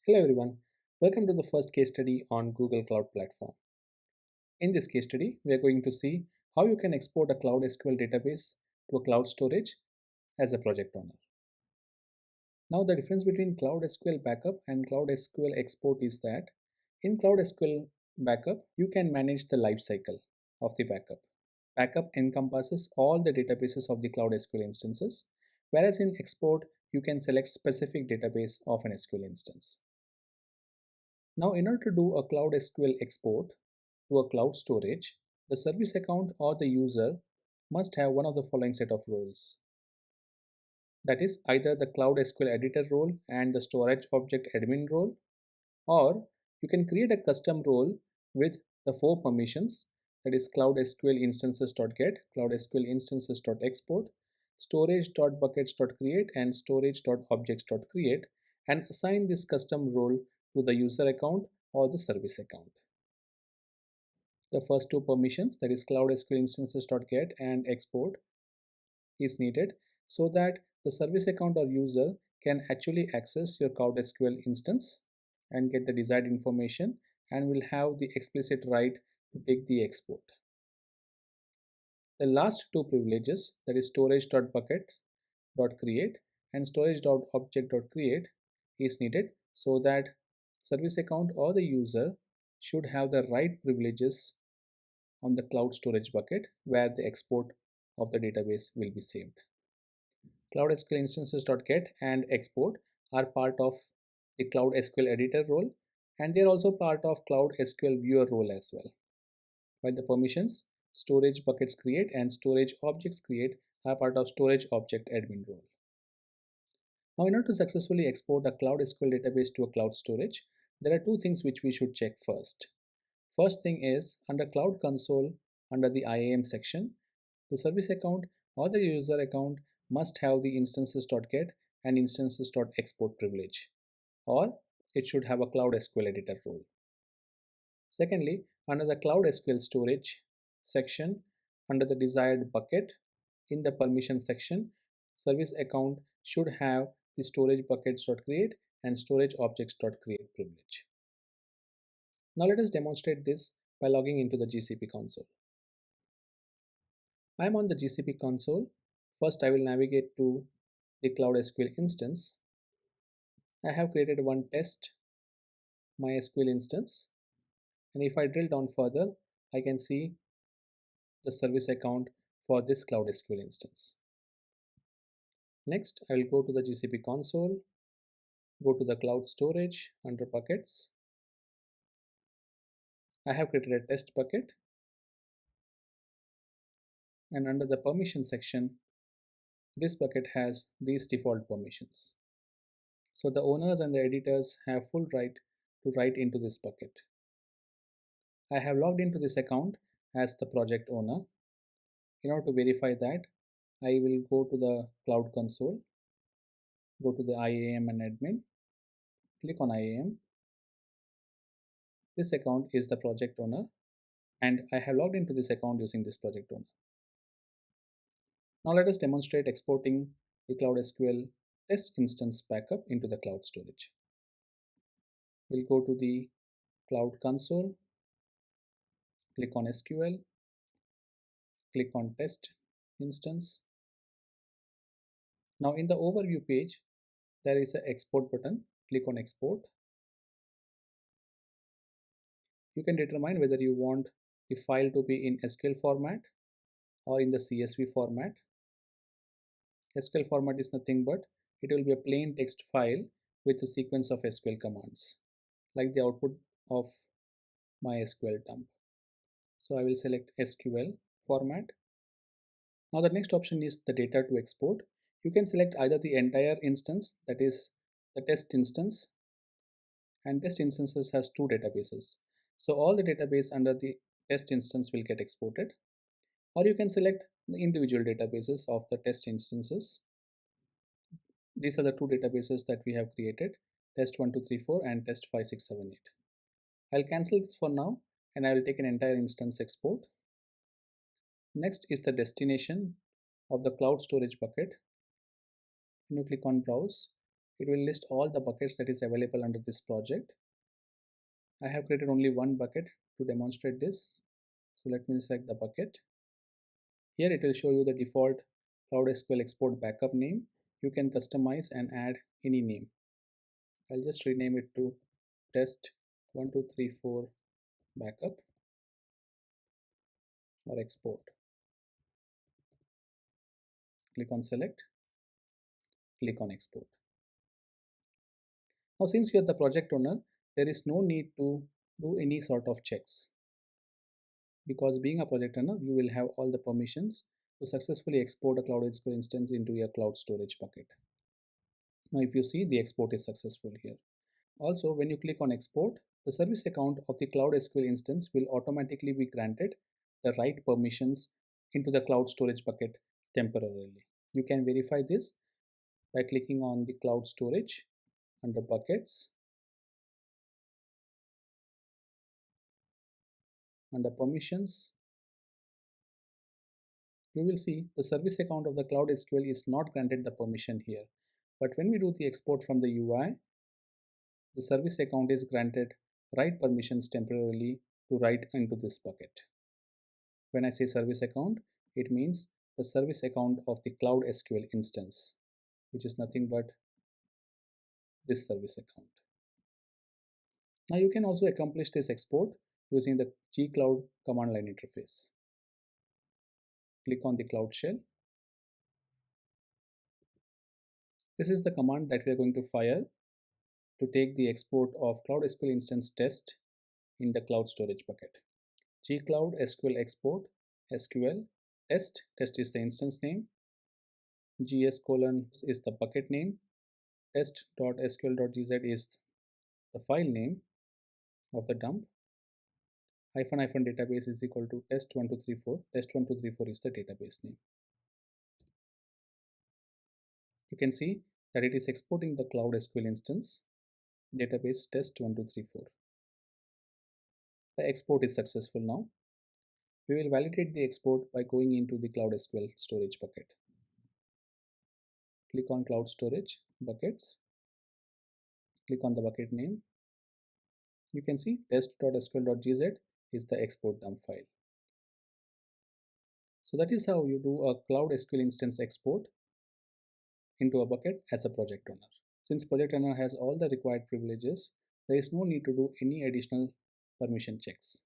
Hello everyone, welcome to the first case study on Google Cloud Platform. In this case study, we are going to see how you can export a Cloud SQL database to a cloud storage as a project owner. Now the difference between Cloud SQL backup and Cloud SQL export is that in Cloud SQL backup, you can manage the life cycle of the backup. Backup encompasses all the databases of the Cloud SQL instances, whereas in export, you can select specific database of an SQL instance. Now, in order to do a Cloud SQL export to a cloud storage, the service account or the user must have one of the following set of roles. That is either the Cloud SQL editor role and the storage object admin role, or you can create a custom role with the four permissions, that is Cloud SQL instances.get, Cloud SQL instances.export, storage.buckets.create, and storage.objects.create, and assign this custom role to the user account or the service account. The first two permissions, that is Cloud SQL instances.get and export, is needed so that the service account or user can actually access your Cloud SQL instance and get the desired information and will have the explicit right to take the export. The last two privileges, that is storage.bucket.create and storage.object.create, is needed so that service account or the user should have the right privileges on the cloud storage bucket where the export of the database will be saved. Cloud SQL instances.get and export are part of the Cloud SQL editor role, and they are also part of Cloud SQL viewer role as well. While the permissions storage buckets create and storage objects create are part of storage object admin role. Now, in order to successfully export a Cloud SQL database to a cloud storage, there are two things which we should check first. First thing is under Cloud Console, under the IAM section, the service account or the user account must have the instances.get and instances.export privilege, or it should have a Cloud SQL editor role. Secondly, under the Cloud SQL storage section, under the desired bucket, in the permission section, service account should have the storage buckets.create and storage objects.create privilege. Now let us demonstrate this by logging into the GCP console. I am on the GCP console. First, I will navigate to the Cloud SQL instance. I have created one test MySQL instance, and if I drill down further, I can see the service account for this Cloud SQL instance. Next, I will go to the GCP console, go to the cloud storage under buckets. I have created a test bucket, and under the permission section, this bucket has these default permissions. So the owners and the editors have full right to write into this bucket. I have logged into this account as the project owner. In order to verify that, I will go to the Cloud Console, go to the IAM and admin, click on IAM. This account is the project owner, and I have logged into this account using this project owner. Now let us demonstrate exporting the Cloud SQL test instance backup into the cloud storage. We'll go to the Cloud Console, click on SQL, click on test instance. Now in the overview page, there is an export button. Click on export. You can determine whether you want the file to be in SQL format or in the CSV format. SQL format is nothing but it will be a plain text file with a sequence of SQL commands, like the output of my SQL dump. So I will select SQL format. Now the next option is the data to export. You can select either the entire instance, that is the test instance, and test instances has two databases. So all the database under the test instance will get exported, or you can select the individual databases of the test instances. These are the two databases that we have created, test1234 and test5678. I'll cancel this for now and I will take an entire instance export. Next is the destination of the cloud storage bucket. When you click on browse, It will list all the buckets that is available under this project. I have created only one bucket to demonstrate this. So let me select the bucket. Here it will show you the default Cloud SQL export backup name. You can customize and add any name. I'll just rename it to test 1234 backup or export. Click on select, click on export. Now since you are the project owner, there is no need to do any sort of checks, because being a project owner, you will have all the permissions to successfully export a Cloud SQL instance into your cloud storage bucket. Now if you see, the export is successful here. Also, when you click on export, the service account of the Cloud SQL instance will automatically be granted the right permissions into the cloud storage bucket temporarily. You can verify this by clicking on the cloud storage under buckets, under permissions. You will see the service account of the Cloud SQL is not granted the permission here. But when we do the export from the UI, the service account is granted write permissions temporarily to write into this bucket. When I say service account, it means the service account of the Cloud SQL instance, which is nothing but this service account. Now you can also accomplish this export using the gcloud command line interface. Click on the Cloud Shell. This is the command that we are going to fire to take the export of Cloud SQL instance test in the cloud storage bucket. Gcloud SQL export SQL test is the instance name, gs colon is the bucket name, test.sql.gz is the file name of the dump, hyphen database is equal to test1234. Test1234 is the database name. You can see that it is exporting the Cloud SQL instance database test1234. The export is successful now. We will validate the export by going into the Cloud SQL storage bucket. Click on Cloud Storage Buckets. Click on the bucket name. You can see test.sql.gz is the export dump file. So that is how you do a Cloud SQL instance export into a bucket as a project owner. Since project owner has all the required privileges, there is no need to do any additional permission checks.